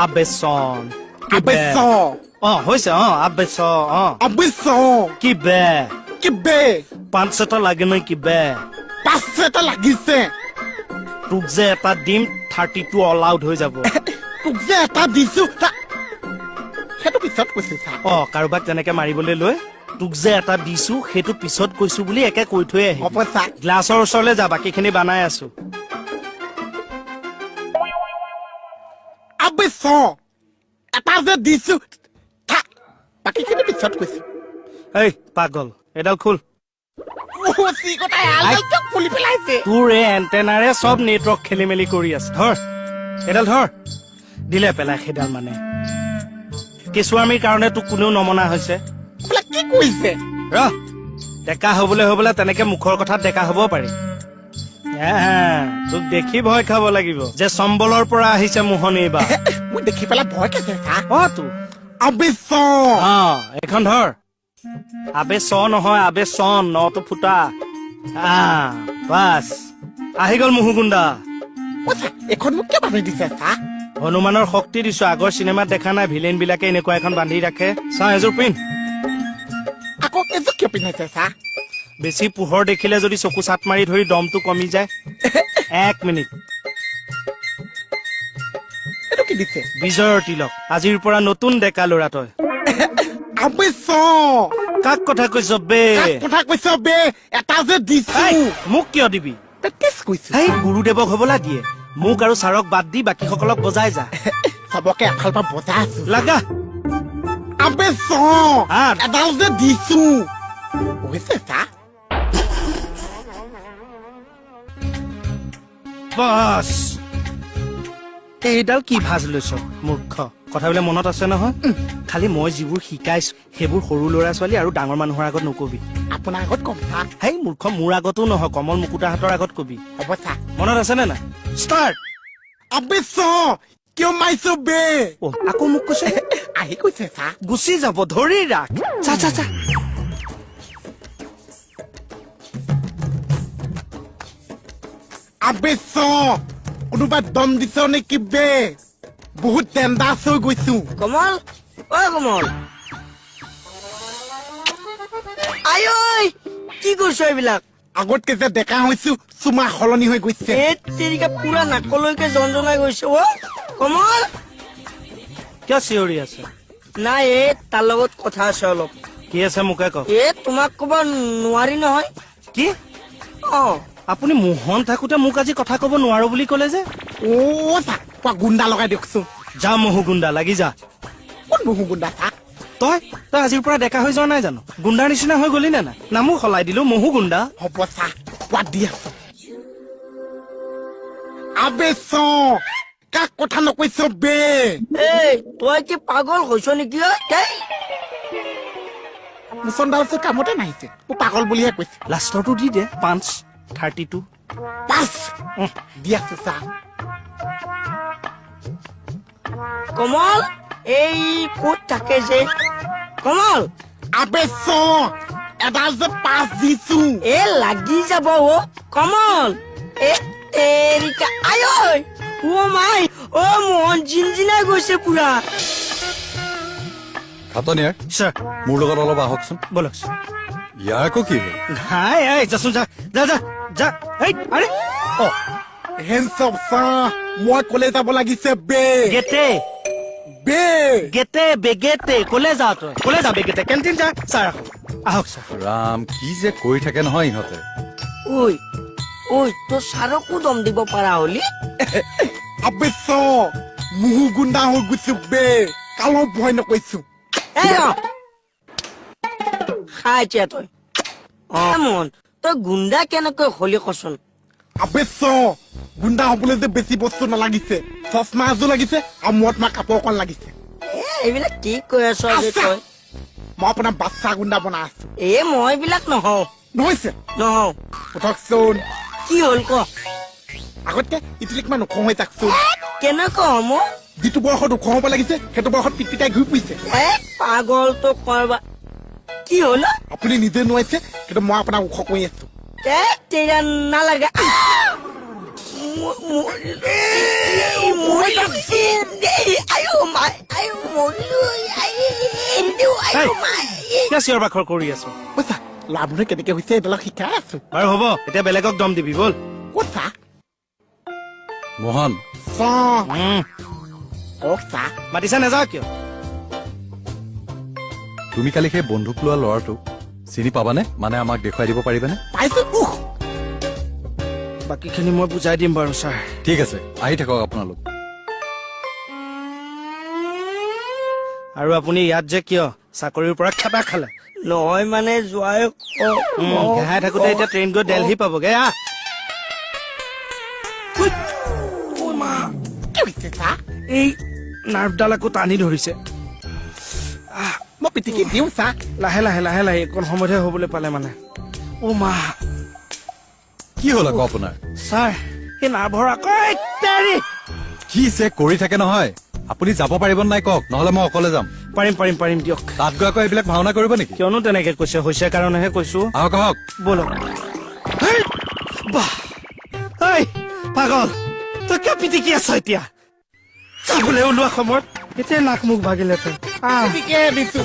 আবেচন Abeson. হৈছে আবেচন Abeson. কি বে Kibe. 500 লাগে নাই কি বে Paseta লাগিছে. তোক যে এটা দিম 32 অল আউট হৈ যাব তোক যে এটা দিছো সেইটো পিছত কৈছে চা কাৰোবাক তেনেকে মাৰিবলৈ লৈ তোক যে এটা দিছো সেইটো পিছত কৈছো বুলি একে কৈ থৈ আহি হ'ব চা গ্লাছৰ ওচৰলৈ যা বাকীখিনি বানাই আছো Abeson. এটা যে দিছো বাকীখিনি পিছত কৈছো এই পাগল এডাল খোল সি কথাই আলটো খুলি পেলাইছে তোৰ এই এণ্টেনাৰে চব নেটৱৰ্ক খেলি মেলি কৰি আছে ধৰ এডাল ধৰ দিলে পেলাই সেইডাল মানে কেঁচুৱামীৰ কাৰণে তোক কোনেও নমনা হৈছে বোলে কি কৈছে ৰহ ডেকা হবলৈ তেনেকে মুখৰ কথাত ডেকা হব পাৰি তোক দেখি ভয় খাব লাগিব যে চম্বলৰ পৰা আহিছে মোহনী বা মই দেখি পেলাই ভয় খাইছে তো Abeson. এইখন ধৰ আবে চ নহয় আবে চন নটো ফুটা বাছ আহি গল মুহুগুণ্ডা এখন মোক কিয় বান্ধি দিছে চা হনুমানৰ শক্তি দিছো আগৰ চিনেমাত দেখা নাই ভিলেন বিলাকে এনেকুৱা এখন বান্ধি ৰাখে চা এযোৰ পিন্ধ আকৌ এযোৰ কিয় পিন্ধাইছে চা বেছি পোহৰ দেখিলে যদি চকু চাট মাৰি ধৰি দমটো কমি যায় 1 মিনিট এইটো কি দিছে বিজয়ৰ তিলক আজিৰ পৰা নতুন ডেকা ল'ৰা তই Abeson. কাক কথা কৈছ বে কথা কৈছ বে এটা যে দিছো মোক কিয় দিবি প্ৰেক্টিচ কৈছো সেই গুৰুদেৱক হবলা দিয়ে মোক আৰু ছাৰক বাদ দি বাকীসকলক বজাই যা চবকে এফালৰ পৰা বজাই আছো লাগা Abeson. এডাল যে দিছো হৈছে চা বাস এইডাল কি ভাজ লৈছ মূৰ্খ কথাবিলাক মনত আছে নহয় খালি মই যিবোৰ শিকাইছো সেইবোৰ সৰু ল'ৰা ছোৱালী আৰু ডাঙৰ মানুহৰ আগত নকবি আপোনাৰ আগত কম চা সেই মূৰ্খ মোৰ আগতো নহয় কমল মুকুতাহঁতৰ আগত কবি হ'ব চা মনত আছে নে নাই ষ্টাৰ্ট Abeson. কিয় মাৰিছো বে আকৌ মোক কৈছে আহি কৈছে চা গুচি যাব ধৰি ৰাখ চা চা চা Abeson. কোনোবা দম দিছ নেকি বে বহুত ডেঞ্জাৰাছ হৈ গৈছো কমল কমল আই কি কৰিছ এইবিলাক আগতকে যে ডেকা হৈছো চুমা সলনি হৈ গৈছে এই তেৰিকা পুৰা নাকলৈকে জনজনাই গৈছে কমল কিয় চিঞৰি আছে নাই তাৰ লগত কথা আছে অলপ কি আছে মোকে কওক তোমাক কব নোৱাৰি নহয় কি আপুনি মোহন থাকোতে মোক আজি কথা কব নোৱাৰো বুলি কলে যে চা কোৱা গুণ্ডা লগাই দিয়কচোন যা মহু গুণ্ডা লাগি যা কোন বহু গুণ্ডা চা তই আজিৰ পৰা ডেকা হৈ যোৱা নাই জানো গুণ্ডাৰ নিচিনা হৈ গলি নে নাই নামো সলাই দিলো মহু গুণ্ডা হ'ব চা কোৱা দি আছো Abeson. কাক কথা নকৈছ বে তই কি পাগল হৈছ নেকি মুচনডাল কামতে নাহিছে মোক পাগল বুলিহে কৈছে লাষ্টৰটো দি দে 532 পাঁচ দি আছো চা কমল এই ক'ত থাকে যে কমল Abeson. এডাল যে পাঁচ দিছো লাগি যাব কমল তেৰিকা আই মাই মোহন জিনজিনাই গৈছে পুৰা খাতনিয়াৰ ছাৰ মোৰ লগত অলপ আহকচোন বলক ইয়াৰ আকৌ কি হ'ল হাই যাচোন যা যা যা যা আৰে হেনচম চা মই কলে যাব লাগিছে বে গেটে বে গেটে বেগেটে কলে যা তই কলে যা বেগেটে কেণ্টিন যা ছাৰ আহক ছাৰ ৰাম কি যে কৈ থাকে নহয় ইহঁতে তোৰ ছাৰকো দম দিব পাৰা হলি Abeson. মুহু গুণ্ডা হৈ গৈছো বে কালো ভয় নকৈছো খাই তই মন তই গুণ্ডা কেনেকৈ হলি কচোন Abeson. গুণ্ডা হবলৈ যে বেছি বস্তু নালাগিছে চশমা এযোৰ লাগিছে আৰু মূৰত মাৰ কাপোৰ অকণ লাগিছে এইবিলাক কি কৈ আছ যে তই মই আপোনাৰ বাচ্চা গুণ্ডা বনাই আছো মই এইবিলাক নহওঁ নহৈছে উঠকচোন কি হ'ল ক আগতকে ইটিলিক মান ওখ হৈ যাকচোন কেনেকৈ হম যিটো বয়সত ওখ হ'ব লাগিছে সেইটো বয়সত পিটপিটাই ঘূৰি ফুৰিছে পাগলটো কৰবা কি হ'ল আপুনি নিজে নোৱাৰিছে কিন্তু মই আপোনাক ওখ কৰি আছো তেৰা নালাগে আয়ো এই, কিয় চিঞৰ বাখৰ কৰি আছো কৈছা ল'ৰাবোৰে কেনেকে হৈছে এইডালক শিকাই আছো বাৰু হ'ব এতিয়া বেলেগক দম দিবি ব'ল কৈছা মোহন চ কৈছা মাতিছা নাযাওঁ কিয় তুমি কালি সেই বন্দুক লোৱা ল'ৰাটোক চিনি পাবানে মানে আমাক দেখুৱাই দিব পাৰিবানে পাইছো বাকীখিনি মই বুজাই দিম বাৰু ছাৰ ঠিক আছে আহি থাকক আপোনালোক আৰু আপুনি ইয়াত যে কিয় চাকৰিৰ পৰা খেপা খালে নহয় মানে যোৱাই ঘাই থাকোতে এতিয়া ট্ৰেইন গৈ দেলহি পাবগে আহ কি হৈছে চা এই নাৰ্ভডাল আকৌ টানি ধৰিছে মই পিটিকি দিওঁ চা লাহে লাহে লাহে লাহে অকণ সময়তহে হ'বলৈ পালে মানে অ' মা কি হ'ল আকৌ আপোনাৰ ছাৰ এই নাৰ্ভৰ আকৌ ইত্যাদি কি যে কৰি থাকে নহয় আপুনি যাব পাৰিব নাই কওক নহলে মই অকলে যাম পাৰিম পাৰিম পাৰিম দিয়ক তাত গৈ আকৌ এইবিলাক ভাওনা কৰিব নেকি কিয়নো তেনেকে কৈছে হৈছে কাৰণেহে কৈছো আহক আহক ব'লক হেই, বাহ ঐ পাগল তই কিয় পিটিকি আছ এতিয়া চাবলৈ ওলোৱা সময়ত এতিয়া নাক মুখ ভাগিলে তই পিটিকে দিছো